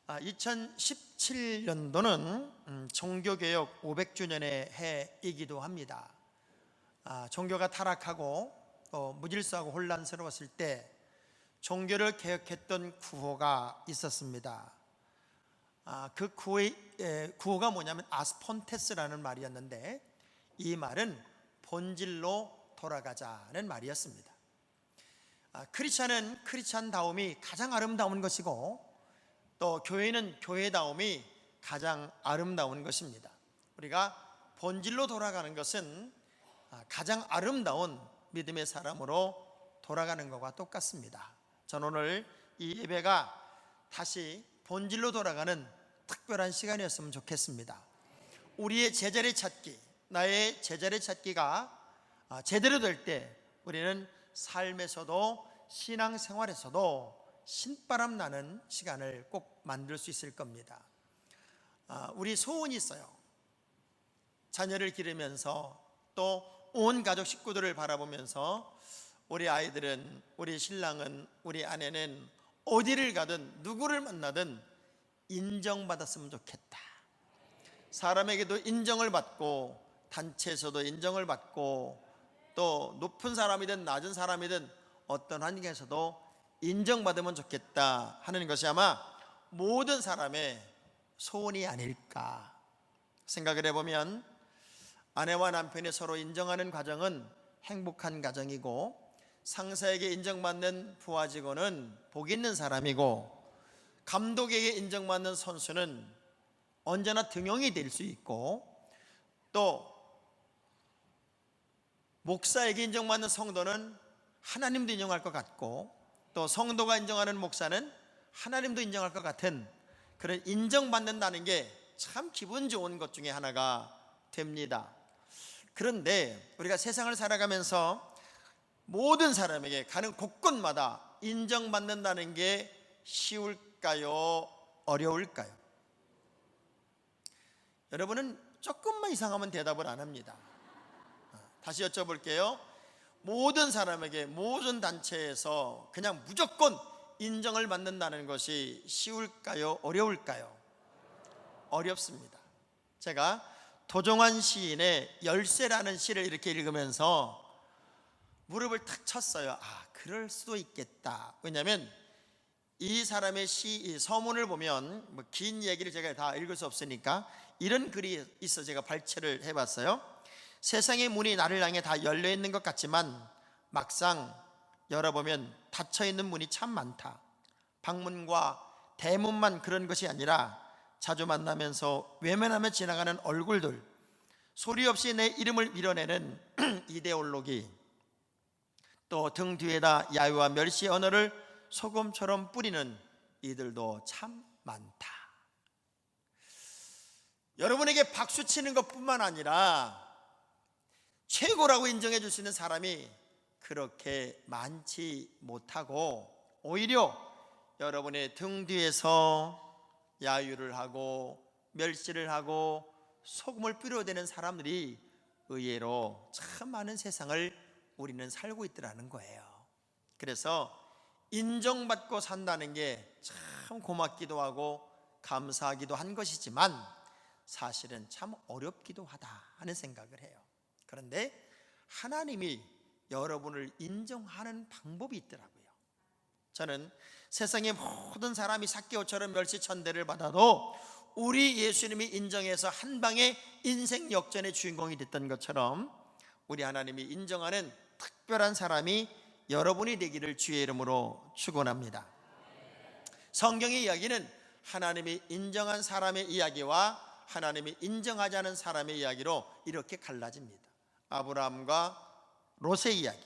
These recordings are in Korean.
2017년도는 종교개혁 500주년의 해이기도 합니다. 종교가 타락하고 무질서하고 혼란스러웠을 때 종교를 개혁했던 구호가 있었습니다. 그 구호가 뭐냐면 아스폰테스라는 말이었는데, 이 말은 본질로 돌아가자는 말이었습니다. 크리스찬은 크리스찬다움이 가장 아름다운 것이고, 또 교회는 교회다움이 가장 아름다운 것입니다. 우리가 본질로 돌아가는 것은 가장 아름다운 믿음의 사람으로 돌아가는 것과 똑같습니다. 저는 오늘 이 예배가 다시 본질로 돌아가는 특별한 시간이었으면 좋겠습니다. 우리의 제자리 찾기, 나의 제자리 찾기가 제대로 될 때 우리는 삶에서도 신앙생활에서도 신바람 나는 시간을 꼭 만들 수 있을 겁니다. 우리 소원이 있어요. 자녀를 기르면서 또 온 가족 식구들을 바라보면서 우리 아이들은, 우리 신랑은, 우리 아내는 어디를 가든 누구를 만나든 인정받았으면 좋겠다. 사람에게도 인정을 받고, 단체에서도 인정을 받고, 또 높은 사람이든 낮은 사람이든 어떤 환경에서도 인정받으면 좋겠다 하는 것이 아마 모든 사람의 소원이 아닐까 생각을 해보면, 아내와 남편이 서로 인정하는 과정은 행복한 가정이고, 상사에게 인정받는 부하 직원은 복 있는 사람이고, 감독에게 인정받는 선수는 언제나 등용이 될 수 있고, 또 목사에게 인정받는 성도는 하나님도 인정할 것 같고, 또 성도가 인정하는 목사는 하나님도 인정할 것 같은 그런 인정받는다는 게 참 기분 좋은 것 중에 하나가 됩니다. 그런데 우리가 세상을 살아가면서 모든 사람에게 가는 곳곳마다 인정받는다는 게 쉬울까요? 어려울까요? 여러분은 조금만 이상하면 대답을 안 합니다. 다시 여쭤볼게요. 모든 사람에게, 모든 단체에서 그냥 무조건 인정을 받는다는 것이 쉬울까요? 어려울까요? 어렵습니다. 제가 도종환 시인의 열쇠라는 시를 이렇게 읽으면서 무릎을 탁 쳤어요. 그럴 수도 있겠다. 왜냐하면 이 사람의 이 서문을 보면 긴 얘기를 제가 다 읽을 수 없으니까 이런 글이 있어 제가 발췌를 해봤어요. 세상의 문이 나를 향해 다 열려 있는 것 같지만 막상 열어보면 닫혀 있는 문이 참 많다. 방문과 대문만 그런 것이 아니라 자주 만나면서 외면하며 지나가는 얼굴들, 소리 없이 내 이름을 밀어내는 이데올로기, 또 등 뒤에다 야유와 멸시의 언어를 소금처럼 뿌리는 이들도 참 많다. 여러분에게 박수 치는 것뿐만 아니라 최고라고 인정해 줄 수 있는 사람이 그렇게 많지 못하고, 오히려 여러분의 등 뒤에서 야유를 하고 멸시를 하고 소금을 뿌려대는 사람들이 의외로 참 많은 세상을 우리는 살고 있더라는 거예요. 그래서 인정받고 산다는 게 참 고맙기도 하고 감사하기도 한 것이지만 사실은 참 어렵기도 하다 하는 생각을 해요. 그런데 하나님이 여러분을 인정하는 방법이 있더라고요. 저는 세상의 모든 사람이 삭개오처럼 멸시천대를 받아도 우리 예수님이 인정해서 한 방에 인생 역전의 주인공이 됐던 것처럼 우리 하나님이 인정하는 특별한 사람이 여러분이 되기를 주의 이름으로 축원합니다. 성경의 이야기는 하나님이 인정한 사람의 이야기와 하나님이 인정하지 않은 사람의 이야기로 이렇게 갈라집니다. 아브라함과 롯의 이야기,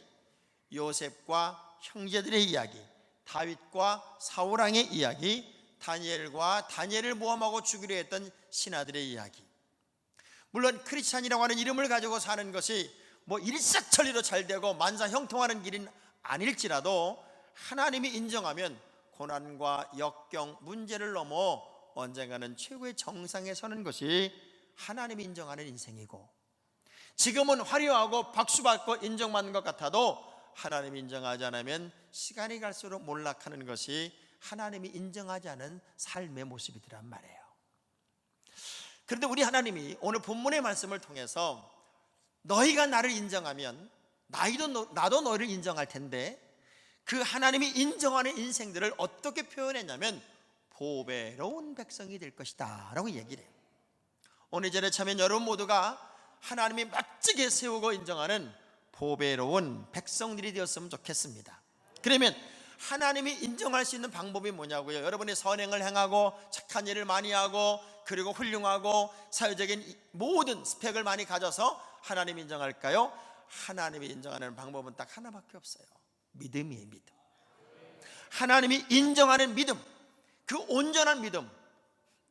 요셉과 형제들의 이야기, 다윗과 사울왕의 이야기, 다니엘과 다니엘을 모함하고 죽이려 했던 신하들의 이야기. 물론 크리스찬이라고 하는 이름을 가지고 사는 것이 일사천리로 잘 되고 만사형통하는 길은 아닐지라도 하나님이 인정하면 고난과 역경, 문제를 넘어 언젠가는 최고의 정상에 서는 것이 하나님이 인정하는 인생이고, 지금은 화려하고 박수받고 인정받는 것 같아도 하나님이 인정하지 않으면 시간이 갈수록 몰락하는 것이 하나님이 인정하지 않은 삶의 모습이더란 말이에요. 그런데 우리 하나님이 오늘 본문의 말씀을 통해서 너희가 나를 인정하면 나도 너희를 인정할 텐데, 그 하나님이 인정하는 인생들을 어떻게 표현했냐면 보배로운 백성이 될 것이다 라고 얘기를 해요. 오늘 이 자리에 참여한 여러분 모두가 하나님이 멋지게 세우고 인정하는 보배로운 백성들이 되었으면 좋겠습니다. 그러면 하나님이 인정할 수 있는 방법이 뭐냐고요? 여러분이 선행을 행하고 착한 일을 많이 하고 그리고 훌륭하고 사회적인 모든 스펙을 많이 가져서 하나님이 인정할까요? 하나님이 인정하는 방법은 딱 하나밖에 없어요. 믿음이에요. 믿음. 하나님이 인정하는 믿음, 그 온전한 믿음,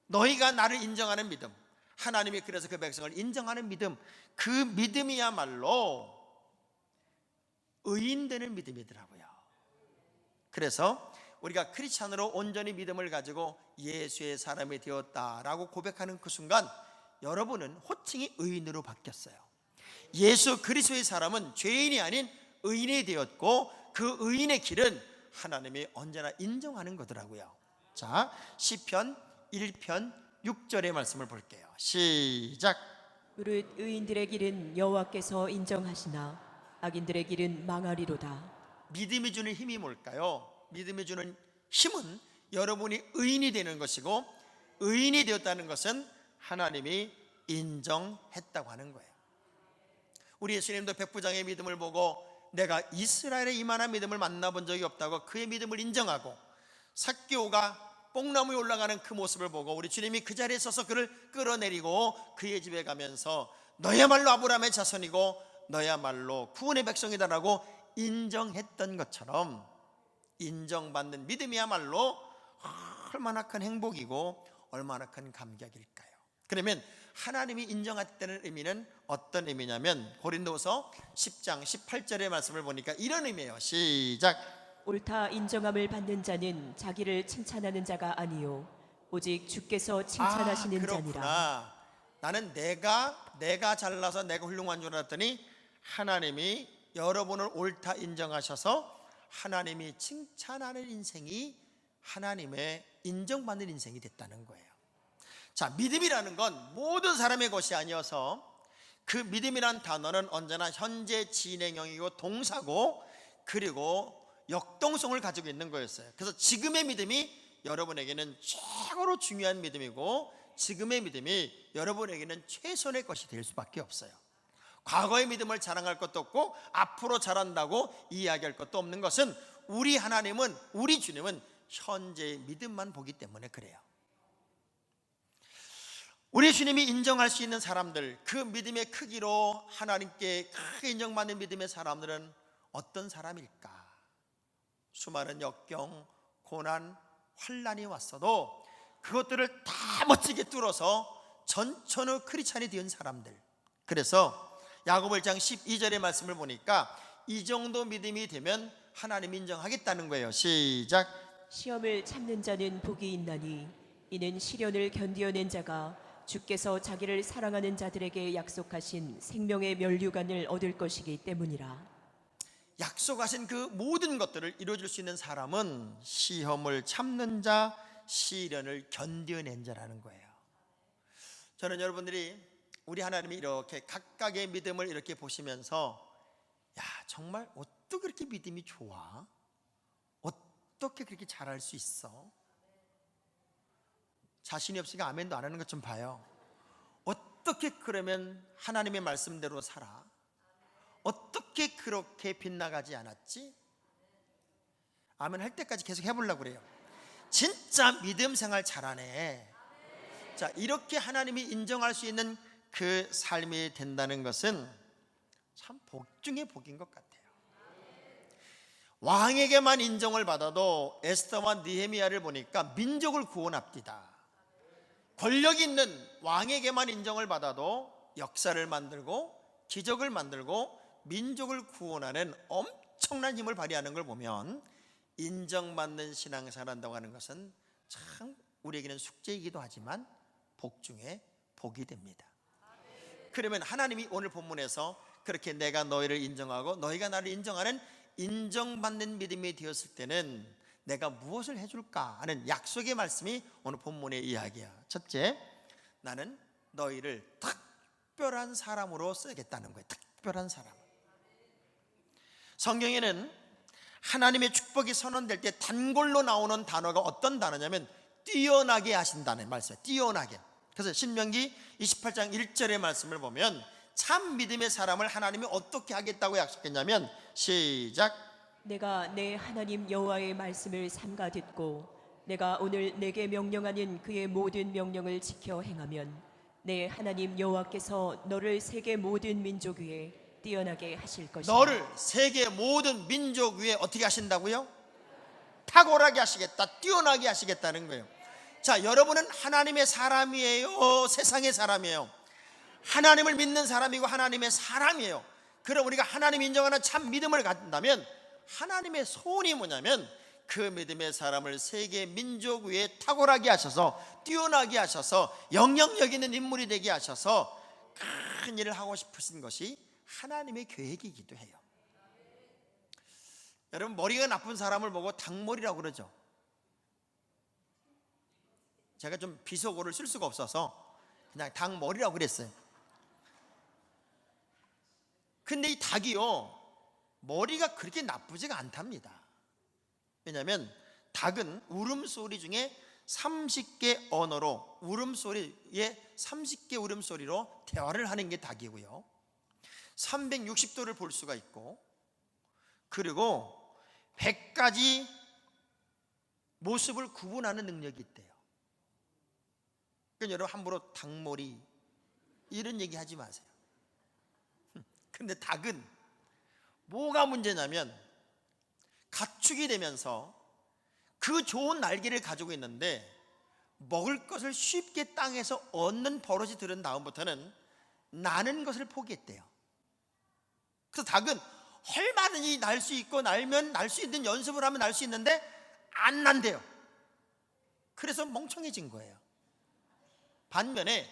너희가 나를 인정하는 믿음, 하나님이 그래서 그 백성을 인정하는 믿음, 그 믿음이야말로 의인되는 믿음이더라고요. 그래서 우리가 크리스찬으로 온전히 믿음을 가지고 예수의 사람이 되었다라고 고백하는 그 순간 여러분은 호칭이 의인으로 바뀌었어요. 예수 그리스도의 사람은 죄인이 아닌 의인이 되었고, 그 의인의 길은 하나님이 언제나 인정하는 거더라고요. 자, 시편 1편 6절의 말씀을 볼게요. 시작. 무릇 의인들의 길은 여호와께서 인정하시나 악인들의 길은 망하리로다. 믿음이 주는 힘이 뭘까요? 믿음이 주는 힘은 여러분이 의인이 되는 것이고, 의인이 되었다는 것은 하나님이 인정했다고 하는 거예요. 우리 예수님도 백부장의 믿음을 보고 내가 이스라엘에 이만한 믿음을 만나본 적이 없다고 그의 믿음을 인정하고, 삭개오가 뽕나무에 올라가는 그 모습을 보고 우리 주님이 그 자리에 서서 그를 끌어내리고 그의 집에 가면서 너야말로 아브라함의 자손이고 너야말로 구원의 백성이다라고 인정했던 것처럼, 인정받는 믿음이야말로 얼마나 큰 행복이고 얼마나 큰 감격일까요? 그러면 하나님이 인정했다는 의미는 어떤 의미냐면 고린도후서 10장 18절의 말씀을 보니까 이런 의미예요. 시작. 옳다 인정함을 받는 자는 자기를 칭찬하는 자가 아니요 오직 주께서 칭찬하시는 자니라. 그렇구나. 나는 내가 잘나서 내가 훌륭한 줄 알았더니 하나님이 여러분을 옳다 인정하셔서 하나님이 칭찬하는 인생이 하나님의 인정받는 인생이 됐다는 거예요. 자, 믿음이라는 건 모든 사람의 것이 아니어서 그 믿음이란 단어는 언제나 현재 진행형이고 동사고 그리고 역동성을 가지고 있는 거였어요. 그래서 지금의 믿음이 여러분에게는 최고로 중요한 믿음이고, 지금의 믿음이 여러분에게는 최선의 것이 될 수밖에 없어요. 과거의 믿음을 자랑할 것도 없고 앞으로 잘한다고 이야기할 것도 없는 것은 우리 하나님은, 우리 주님은 현재의 믿음만 보기 때문에 그래요. 우리 주님이 인정할 수 있는 사람들, 그 믿음의 크기로 하나님께 크게 인정받는 믿음의 사람들은 어떤 사람일까? 수많은 역경, 고난, 환난이 왔어도 그것들을 다 멋지게 뚫어서 전천후 크리스찬이 된 사람들. 그래서 야고보 1장 12절의 말씀을 보니까 이 정도 믿음이 되면 하나님 인정하겠다는 거예요. 시작. 시험을 참는 자는 복이 있나니 이는 시련을 견디어낸 자가 주께서 자기를 사랑하는 자들에게 약속하신 생명의 면류관을 얻을 것이기 때문이라. 약속하신 그 모든 것들을 이루어줄 수 있는 사람은 시험을 참는 자, 시련을 견뎌낸 자라는 거예요. 저는 여러분들이 우리 하나님이 이렇게 각각의 믿음을 이렇게 보시면서 야, 정말 어떻게 그렇게 믿음이 좋아? 어떻게 그렇게 잘할 수 있어? 자신이 없으니까 아멘도 안 하는 것 좀 봐요. 어떻게 그러면 하나님의 말씀대로 살아? 어떻게 그렇게 빗나가지 않았지? 아멘 할 때까지 계속 해보려고 그래요. 진짜 믿음 생활 잘하네. 자, 이렇게 하나님이 인정할 수 있는 그 삶이 된다는 것은 참 복 중에 복인 것 같아요. 왕에게만 인정을 받아도 에스더와 느헤미야를 보니까 민족을 구원합니다. 권력 있는 왕에게만 인정을 받아도 역사를 만들고 기적을 만들고 민족을 구원하는 엄청난 힘을 발휘하는 걸 보면 인정받는 신앙생활을 한다고 하는 것은 참 우리에게는 숙제이기도 하지만 복 중에 복이 됩니다. 그러면 하나님이 오늘 본문에서 그렇게 내가 너희를 인정하고 너희가 나를 인정하는 인정받는 믿음이 되었을 때는 내가 무엇을 해줄까 하는 약속의 말씀이 오늘 본문의 이야기야. 첫째, 나는 너희를 특별한 사람으로 쓰겠다는 거예요. 특별한 사람. 성경에는 하나님의 축복이 선언될 때 단골로 나오는 단어가 어떤 단어냐면 뛰어나게 하신다는 말씀이에요. 뛰어나게. 그래서 신명기 28장 1절의 말씀을 보면 참 믿음의 사람을 하나님이 어떻게 하겠다고 약속했냐면 시작. 내가 내 하나님 여호와의 말씀을 삼가 듣고 내가 오늘 내게 명령하는 그의 모든 명령을 지켜 행하면 내 하나님 여호와께서 너를 세계 모든 민족 위에 뛰어나게 하실 것이다. 너를 세계 모든 민족 위에 어떻게 하신다고요? 탁월하게 하시겠다, 뛰어나게 하시겠다는 거예요. 자, 여러분은 하나님의 사람이에요, 세상의 사람이에요? 하나님을 믿는 사람이고 하나님의 사람이에요. 그럼 우리가 하나님 인정하는 참 믿음을 갖는다면 하나님의 소원이 뭐냐면 그 믿음의 사람을 세계 민족 위에 탁월하게 하셔서 뛰어나게 하셔서 영향력 있는 인물이 되게 하셔서 큰 일을 하고 싶으신 것이 하나님의 계획이기도 해요. 여러분, 머리가 나쁜 사람을 보고 닭머리라고 그러죠. 제가 좀 비속어를 쓸 수가 없어서 그냥 닭머리라고 그랬어요. 근데 이 닭이요, 머리가 그렇게 나쁘지가 않답니다. 왜냐하면 닭은 울음소리 중에 30개 언어로 울음소리에 30개 울음소리로 대화를 하는 게 닭이고요, 360도를 볼 수가 있고, 그리고 100가지 모습을 구분하는 능력이 있대요. 그러니까 여러분 함부로 닭머리 이런 얘기 하지 마세요. 근데 닭은 뭐가 문제냐면 가축이 되면서 그 좋은 날개를 가지고 있는데 먹을 것을 쉽게 땅에서 얻는 버릇이 들은 다음부터는 나는 것을 포기했대요. 그래서 닭은 얼마든지 날 수 있고 날면 날 수 있는 연습을 하면 날 수 있는데 안 난대요. 그래서 멍청해진 거예요. 반면에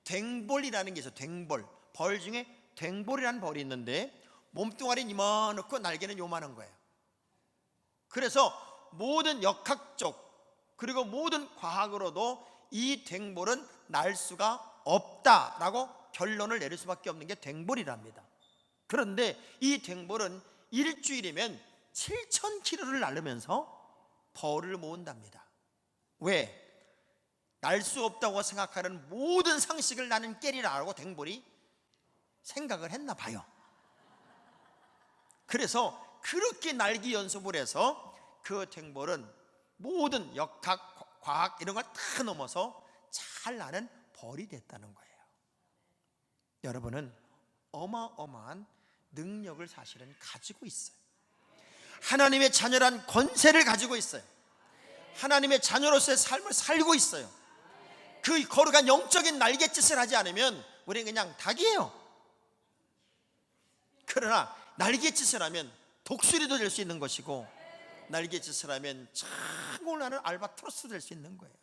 댕볼이라는 게 있어요. 댕볼. 벌 중에 댕볼이라는 벌이 있는데 몸뚱아리는 이만하고 날개는 요만한 거예요. 그래서 모든 역학적 그리고 모든 과학으로도 이 댕볼은 날 수가 없다라고 결론을 내릴 수밖에 없는 게 댕볼이랍니다. 그런데 이 댕볼은 일주일이면 7,000km를 날르면서 벌을 모은답니다. 왜? 날 수 없다고 생각하는 모든 상식을 나는 깨리라고 댕볼이 생각을 했나 봐요. 그래서 그렇게 날기 연습을 해서 그 댕볼은 모든 역학, 과학 이런 걸 다 넘어서 잘 나는 벌이 됐다는 거예요. 여러분은 어마어마한 능력을 사실은 가지고 있어요. 하나님의 자녀란 권세를 가지고 있어요. 하나님의 자녀로서의 삶을 살고 있어요. 그 거룩한 영적인 날갯짓을 하지 않으면 우리는 그냥 닭이에요. 그러나 날갯짓을 하면 독수리도 될 수 있는 것이고 날갯짓을 하면 창을 나는 알바트로스도 될 수 있는 거예요.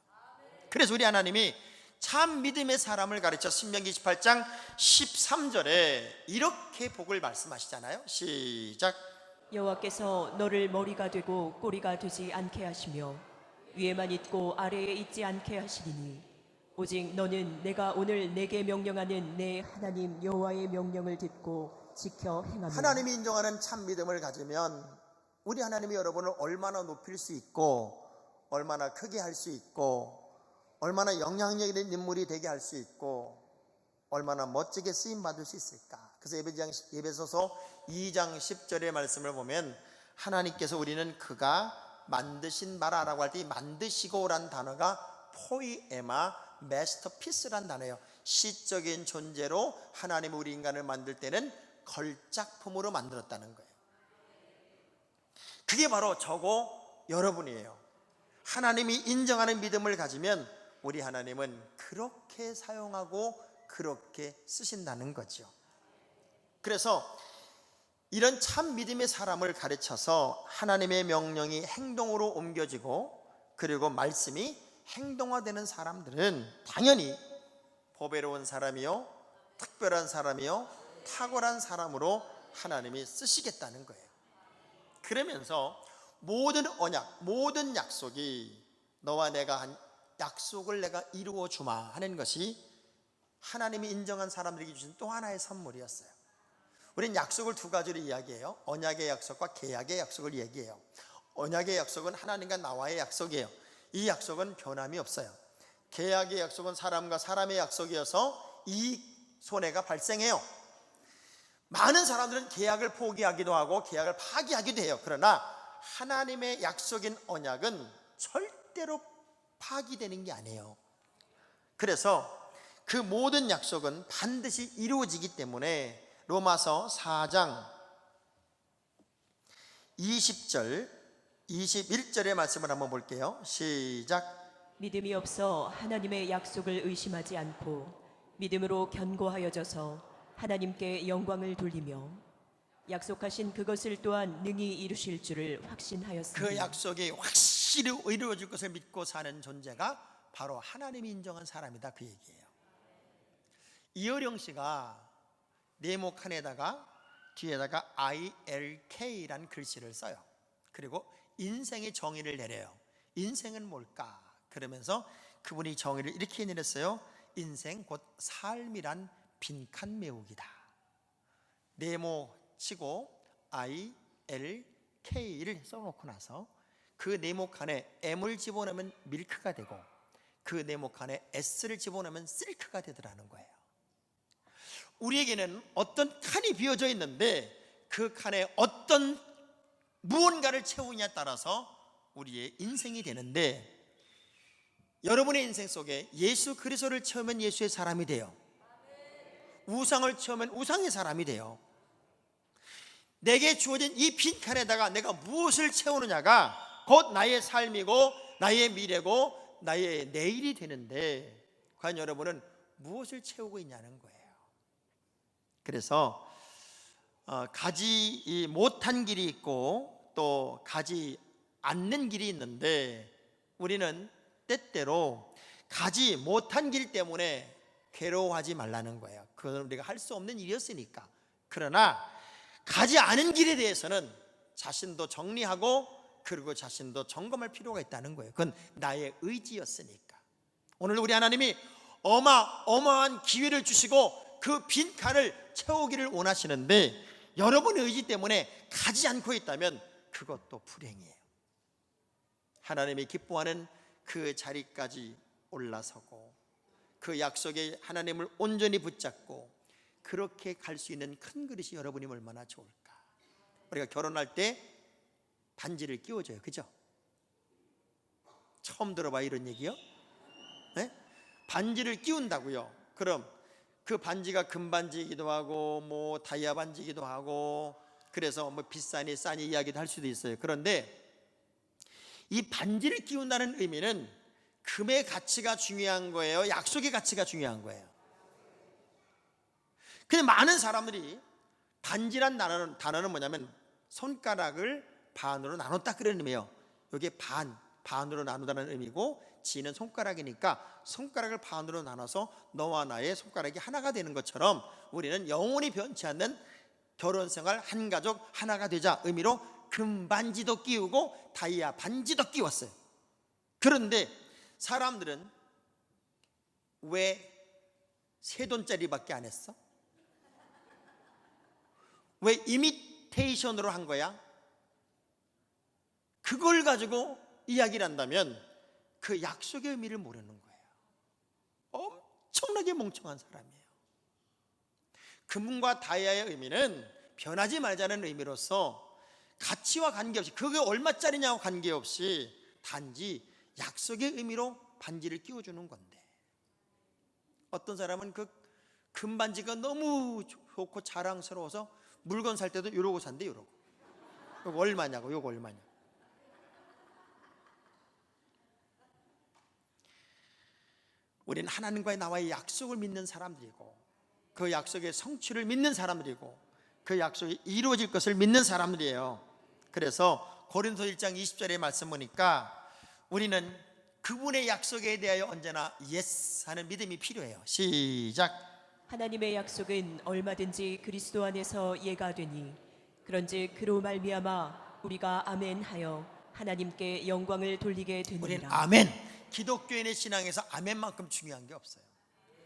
그래서 우리 하나님이 참 믿음의 사람을 가르쳐 신명기 28장 13절에 이렇게 복을 말씀하시잖아요. 시작. 여호와께서 너를 머리가 되고 꼬리가 되지 않게 하시며 위에만 있고 아래에 있지 않게 하시리니 오직 너는 내가 오늘 내게 명령하는 내 하나님 여호와의 명령을 듣고 지켜 행하며. 하나님이 인정하는 참 믿음을 가지면 우리 하나님이 여러분을 얼마나 높일 수 있고 얼마나 크게 할 수 있고 얼마나 영향력 있는 인물이 되게 할 수 있고 얼마나 멋지게 쓰임받을 수 있을까. 그래서 에베소서 2장 10절의 말씀을 보면 하나님께서 우리는 그가 만드신 바라라고 할 때 이 만드시고란 단어가 포이에마 마스터피스란 단어예요. 시적인 존재로 하나님이 우리 인간을 만들 때는 걸작품으로 만들었다는 거예요. 그게 바로 저고 여러분이에요. 하나님이 인정하는 믿음을 가지면 우리 하나님은 그렇게 사용하고 그렇게 쓰신다는 거죠. 그래서 이런 참 믿음의 사람을 가르쳐서 하나님의 명령이 행동으로 옮겨지고 그리고 말씀이 행동화되는 사람들은 당연히 보배로운 사람이요, 특별한 사람이요, 탁월한 사람으로 하나님이 쓰시겠다는 거예요. 그러면서 모든 언약, 모든 약속이 너와 내가 한 약속을 내가 이루어 주마 하는 것이 하나님이 인정한 사람들에게 주신 또 하나의 선물이었어요. 우리는 약속을 두 가지로 이야기해요. 언약의 약속과 계약의 약속을 얘기해요. 언약의 약속은 하나님과 나와의 약속이에요. 이 약속은 변함이 없어요. 계약의 약속은 사람과 사람의 약속이어서 이 손해가 발생해요. 많은 사람들은 계약을 포기하기도 하고 계약을 파기하기도 해요. 그러나 하나님의 약속인 언약은 절대로 파기되는 게 아니에요. 그래서 그 모든 약속은 반드시 이루어지기 때문에 로마서 4장 20절 21절의 말씀을 한번 볼게요. 시작. 믿음이 없어 하나님의 약속을 의심하지 않고 믿음으로 견고하여져서 하나님께 영광을 돌리며 약속하신 그것을 또한 능히 이루실 줄을 확신하였으니 그 약속이 확실히 이루어질 것을 믿고 사는 존재가 바로 하나님이 인정한 사람이다, 그 얘기예요. 이어령 씨가 네모 칸에다가 뒤에다가 ILK란 글씨를 써요. 그리고 인생의 정의를 내려요. 인생은 뭘까? 그러면서 그분이 정의를 이렇게 내렸어요. 인생 곧 삶이란 빈칸 메우기다. 네모 치고 ILK를 써놓고 나서 그 네모칸에 M을 집어넣으면 밀크가 되고 그 네모칸에 S를 집어넣으면 실크가 되더라는 거예요. 우리에게는 어떤 칸이 비어져 있는데 그 칸에 어떤 무언가를 채우냐에 따라서 우리의 인생이 되는데, 여러분의 인생 속에 예수 그리스도를 채우면 예수의 사람이 돼요. 우상을 채우면 우상의 사람이 돼요. 내게 주어진 이 빈칸에다가 내가 무엇을 채우느냐가 곧 나의 삶이고 나의 미래고 나의 내일이 되는데, 과연 여러분은 무엇을 채우고 있냐는 거예요. 그래서 가지 못한 길이 있고 또 가지 않는 길이 있는데, 우리는 때때로 가지 못한 길 때문에 괴로워하지 말라는 거예요. 그건 우리가 할 수 없는 일이었으니까. 그러나 가지 않은 길에 대해서는 자신도 정리하고 그리고 자신도 점검할 필요가 있다는 거예요. 그건 나의 의지였으니까. 오늘 우리 하나님이 어마어마한 기회를 주시고 그 빈칸을 채우기를 원하시는데, 여러분의 의지 때문에 가지 않고 있다면 그것도 불행이에요. 하나님이 기뻐하는 그 자리까지 올라서고 그 약속에 하나님을 온전히 붙잡고 그렇게 갈 수 있는 큰 그릇이 여러분이면 얼마나 좋을까. 우리가 결혼할 때 반지를 끼워줘요, 그죠? 처음 들어봐 이런 얘기요? 네? 반지를 끼운다고요. 그럼 그 반지가 금반지이기도 하고 뭐 다이아 반지이기도 하고, 그래서 뭐 비싸니 싸니 이야기도 할 수도 있어요. 그런데 이 반지를 끼운다는 의미는 금의 가치가 중요한 거예요, 약속의 가치가 중요한 거예요. 근데 많은 사람들이 반지란 단어는 뭐냐면 손가락을 반으로 나눴다 그런 의미예요. 이게 반으로 나누다는 의미고, 지는 손가락이니까 손가락을 반으로 나눠서 너와 나의 손가락이 하나가 되는 것처럼 우리는 영원히 변치 않는 결혼생활 한 가족 하나가 되자 의미로 금반지도 끼우고 다이아 반지도 끼웠어요. 그런데 사람들은 왜 $3밖에 안 했어? 왜 이미테이션으로 한 거야? 그걸 가지고 이야기를 한다면 그 약속의 의미를 모르는 거예요. 엄청나게 멍청한 사람이에요. 금과 다이아의 의미는 변하지 말자는 의미로서 가치와 관계없이, 그게 얼마짜리냐고 관계없이 단지 약속의 의미로 반지를 끼워주는 건데, 어떤 사람은 그 금반지가 너무 좋고 자랑스러워서 물건 살 때도 이러고 산대. 이러고 이거 얼마냐고, 이거 얼마냐. 우리는 하나님과의 나와의 약속을 믿는 사람들이고 그 약속의 성취를 믿는 사람들이고 그 약속이 이루어질 것을 믿는 사람들이에요. 그래서 고린도 1장 20절의 말씀 보니까 우리는 그분의 약속에 대하여 언제나 예스 하는 믿음이 필요해요. 시작. 하나님의 약속은 얼마든지 그리스도 안에서 예가 되니 그런즉 그로 말미암아 우리가 아멘하여 하나님께 영광을 돌리게 우리는 되느니라. 아멘. 기독교인의 신앙에서 아멘만큼 중요한 게 없어요.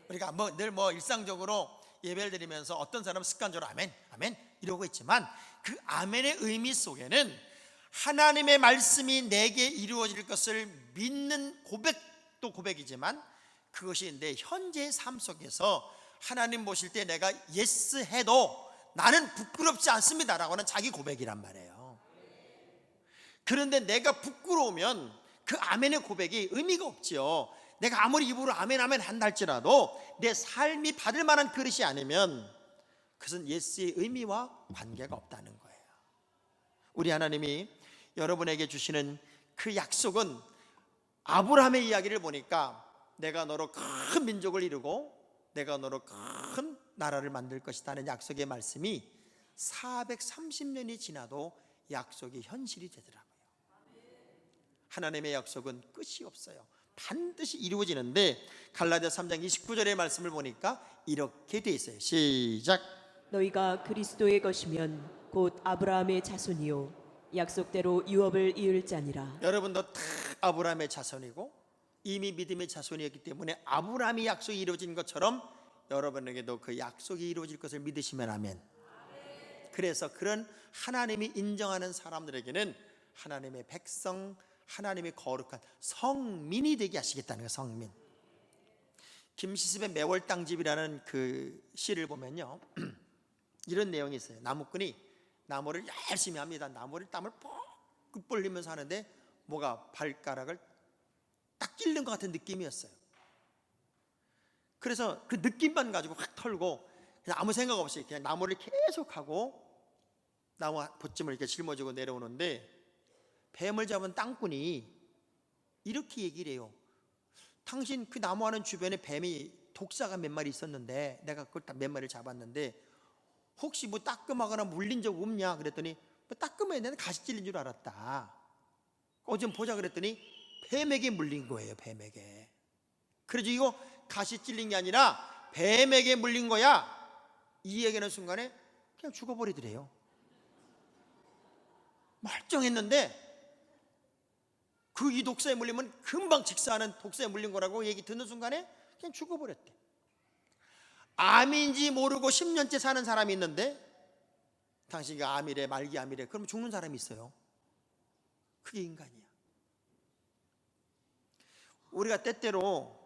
우리가 늘 일상적으로 예배를 드리면서 어떤 사람은 습관적으로 아멘, 아멘 이러고 있지만 그 아멘의 의미 속에는 하나님의 말씀이 내게 이루어질 것을 믿는 고백도 고백이지만 그것이 내 현재의 삶 속에서 하나님 보실 때 내가 예스 해도 나는 부끄럽지 않습니다 라고 하는 자기 고백이란 말이에요. 그런데 내가 부끄러우면 그 아멘의 고백이 의미가 없지요. 내가 아무리 입으로 아멘 아멘 한다 할지라도 내 삶이 받을 만한 그릇이 아니면 그것은 예스의 의미와 관계가 없다는 거예요. 우리 하나님이 여러분에게 주시는 그 약속은 아브라함의 이야기를 보니까 내가 너로 큰 민족을 이루고 내가 너로 큰 나라를 만들 것이라는 약속의 말씀이 430년이 지나도 약속이 현실이 되더라고요. 하나님의 약속은 끝이 없어요. 반드시 이루어지는데 갈라디아 3장 29절의 말씀을 보니까 이렇게 돼 있어요. 시작. 너희가 그리스도의 것이면 곧 아브라함의 자손이요 약속대로 유업을 이을 자니라. 여러분도 다 아브라함의 자손이고 이미 믿음의 자손이었기 때문에 아브라함이 약속이 이루어진 것처럼 여러분에게도 그 약속이 이루어질 것을 믿으시면 아멘. 그래서 그런 하나님이 인정하는 사람들에게는 하나님의 백성, 하나님의 거룩한 성민이 되게 하시겠다는 거예요. 성민. 김시습의 매월당집이라는 그 시를 보면요 이런 내용이 있어요. 나무꾼이 나무를 열심히 합니다. 나무를 땀을 뻑 벌리면서 하는데 뭐가 발가락을 딱 찔른 것 같은 느낌이었어요. 그래서 그 느낌만 가지고 확 털고 그냥 아무 생각 없이 그냥 나무를 계속하고 나무 보쯤을 이렇게 짊어지고 내려오는데 뱀을 잡은 땅꾼이 이렇게 얘기를 해요. 당신 그 나무하는 주변에 뱀이 독사가 몇 마리 있었는데 내가 그걸 딱 몇 마리를 잡았는데 혹시 뭐 따끔하거나 물린 적 없냐 그랬더니 뭐 따끔했는데 가시 찔린 줄 알았다. 좀 보자 그랬더니 뱀에게 물린 거예요. 뱀에게. 그래서 이거 가시 찔린 게 아니라 뱀에게 물린 거야. 이 얘기하는 순간에 그냥 죽어버리더래요. 멀쩡했는데 그 이 독사에 물리면 금방 직사하는 독사에 물린 거라고 얘기 듣는 순간에 그냥 죽어버렸대. 암인지 모르고 10년째 사는 사람이 있는데 당신이 암이래 말기 암이래 그러면 죽는 사람이 있어요. 그게 인간이야. 우리가 때때로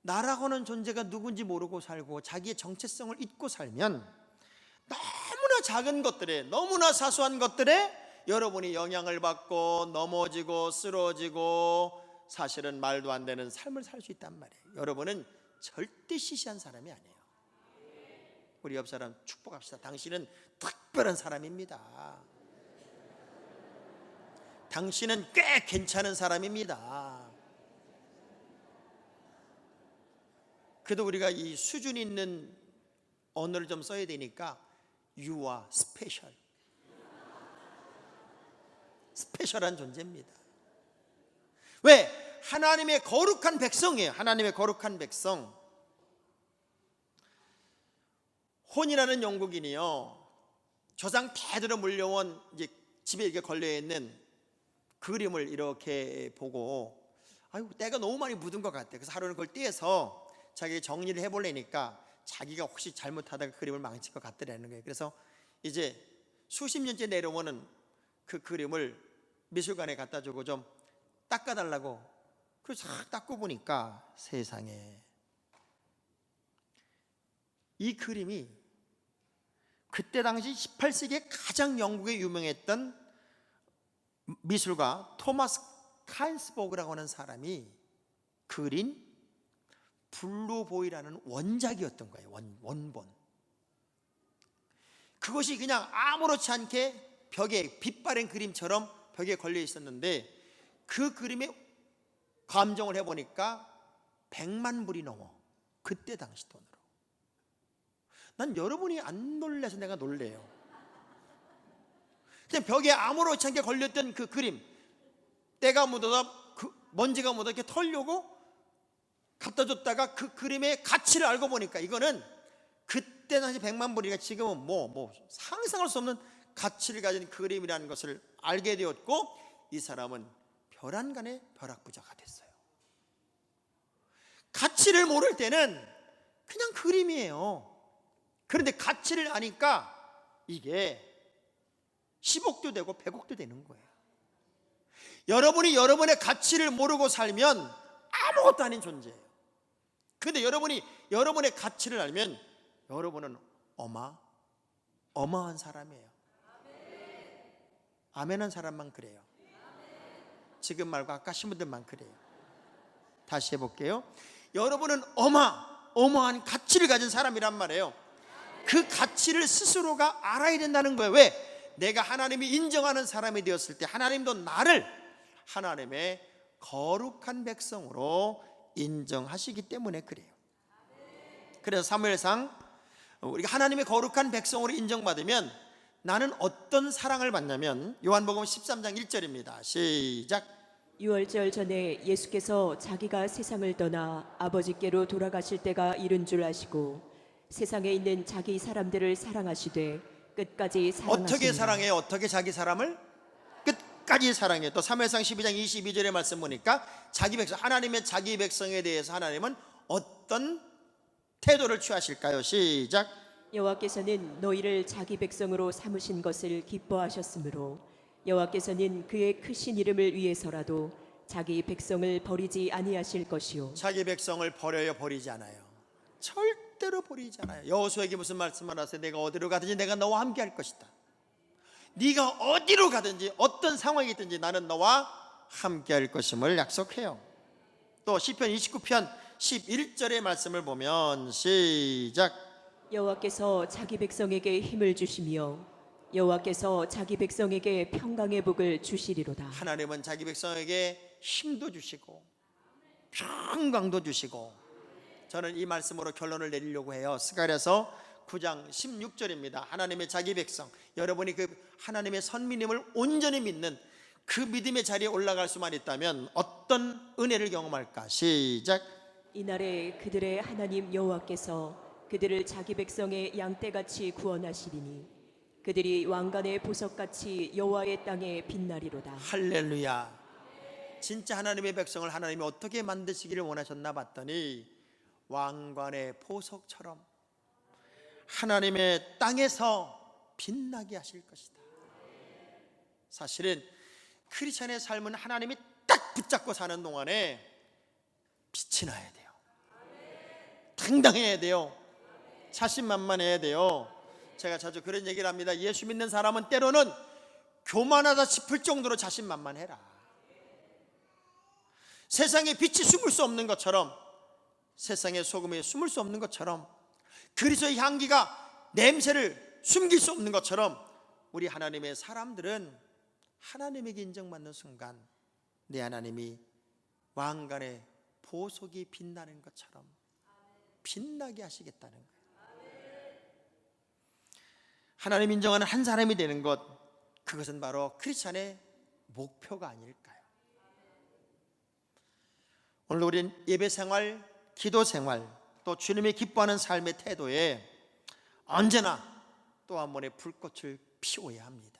나라고 하는 존재가 누군지 모르고 살고 자기의 정체성을 잊고 살면 너무나 작은 것들에 너무나 사소한 것들에 여러분이 영향을 받고 넘어지고 쓰러지고 사실은 말도 안 되는 삶을 살 수 있단 말이에요. 여러분은 절대 시시한 사람이 아니에요. 우리 옆 사람 축복합시다. 당신은 특별한 사람입니다. 당신은 꽤 괜찮은 사람입니다. 그래도 우리가 이 수준 있는 언어를 좀 써야 되니까 You are special. 스페셜한 존재입니다. 왜? 하나님의 거룩한 백성이에요. 하나님의 거룩한 백성. 혼이라는 영국인이요 조상 대대로 물려온 이제 집에 이렇게 걸려있는 그림을 이렇게 보고 아이고 때가 너무 많이 묻은 것 같아. 그래서 하루는 그걸 떼서 자기 정리를 해보려니까 자기가 혹시 잘못하다가 그림을 망칠 것 같더라는 거예요. 그래서 이제 수십 년째 내려오는 그 그림을 미술관에 갖다 주고 좀 닦아달라고 그래서 싹 닦고 보니까 세상에 이 그림이 그때 당시 18세기에 가장 영국에 유명했던 미술가 토마스 카인스보그라고 하는 사람이 그린 블루보이라는 원작이었던 거예요. 원본. 그것이 그냥 아무렇지 않게 벽에 빛바랜 그림처럼 벽에 걸려 있었는데 그 그림에 감정을 해보니까 100만 불이 넘어. 그때 당시 돈으로. 난 여러분이 안 놀래서 내가 놀래요. 그냥 벽에 아무렇지 않게 걸렸던 그 그림 때가 묻어서 먼지가 묻어 이렇게 털려고 갖다 줬다가 그 그림의 가치를 알고 보니까 이거는 그때 당시 100만 불이니까 지금은 뭐 상상할 수 없는 가치를 가진 그림이라는 것을 알게 되었고, 이 사람은 벼랑간의 벼락부자가 됐어요. 가치를 모를 때는 그냥 그림이에요. 그런데 가치를 아니까 이게 10억도 되고 100억도 되는 거예요. 여러분이 여러분의 가치를 모르고 살면 아무것도 아닌 존재예요. 그런데 여러분이 여러분의 가치를 알면 여러분은 어마어마한 사람이에요. 아멘한 사람만 그래요. 지금 말고 아까 하신 분들만 그래요. 다시 해볼게요. 여러분은 어마어마한 가치를 가진 사람이란 말이에요. 그 가치를 스스로가 알아야 된다는 거예요. 왜? 내가 하나님이 인정하는 사람이 되었을 때 하나님도 나를 하나님의 거룩한 백성으로 인정하시기 때문에 그래요. 그래서 사무엘상 우리가 하나님의 거룩한 백성으로 인정받으면 나는 어떤 사랑을 받냐면, 요한복음 13장 1절입니다. 시작. 유월절 전에 예수께서 자기가 세상을 떠나 아버지께로 돌아가실 때가 이른 줄 아시고 세상에 있는 자기 사람들을 사랑하시되 끝까지 사랑하십니다. 어떻게 사랑해요? 어떻게 자기 사람을? 끝까지 사랑해요. 또 사무엘상 12장 22절의 말씀 보니까 자기 백성, 하나님의 자기 백성에 대해서 하나님은 어떤 태도를 취하실까요? 시작. 여호와께서는 너희를 자기 백성으로 삼으신 것을 기뻐하셨으므로 여호와께서는 그의 크신 이름을 위해서라도 자기 백성을 버리지 아니하실 것이요. 자기 백성을 버려요? 버리지 않아요. 절대로 버리지 않아요. 여호수아에게 무슨 말씀을 하세요? 내가 어디로 가든지 내가 너와 함께 할 것이다. 네가 어디로 가든지 어떤 상황이 있든지 나는 너와 함께 할 것임을 약속해요. 또 시편 29편 11절의 말씀을 보면 시작. 여호와께서 자기 백성에게 힘을 주시며 여호와께서 자기 백성에게 평강의 복을 주시리로다. 하나님은 자기 백성에게 힘도 주시고 평강도 주시고, 저는 이 말씀으로 결론을 내리려고 해요. 스가랴서 9장 16절입니다. 하나님의 자기 백성, 여러분이 그 하나님의 선민임을 온전히 믿는 그 믿음의 자리에 올라갈 수만 있다면 어떤 은혜를 경험할까? 시작. 이날에 그들의 하나님 여호와께서 그들을 자기 백성의 양떼같이 구원하시리니 그들이 왕관의 보석같이 여호와의 땅에 빛나리로다. 할렐루야. 진짜 하나님의 백성을 하나님이 어떻게 만드시기를 원하셨나 봤더니 왕관의 보석처럼 하나님의 땅에서 빛나게 하실 것이다. 사실은 크리스천의 삶은 하나님이 딱 붙잡고 사는 동안에 빛이 나야 돼요. 당당해야 돼요. 자신만만해야 돼요. 제가 자주 그런 얘기를 합니다. 예수 믿는 사람은 때로는 교만하다 싶을 정도로 자신만만해라. 세상에 빛이 숨을 수 없는 것처럼, 세상의 소금에 숨을 수 없는 것처럼, 그리스도의 향기가 냄새를 숨길 수 없는 것처럼, 우리 하나님의 사람들은 하나님에게 인정받는 순간 내 하나님이 왕관의 보석이 빛나는 것처럼 빛나게 하시겠다는 거예요. 하나님 인정하는 한 사람이 되는 것, 그것은 바로 크리스찬의 목표가 아닐까요? 오늘 우리는 예배 생활, 기도 생활, 또 주님이 기뻐하는 삶의 태도에 언제나 또 한 번의 불꽃을 피워야 합니다.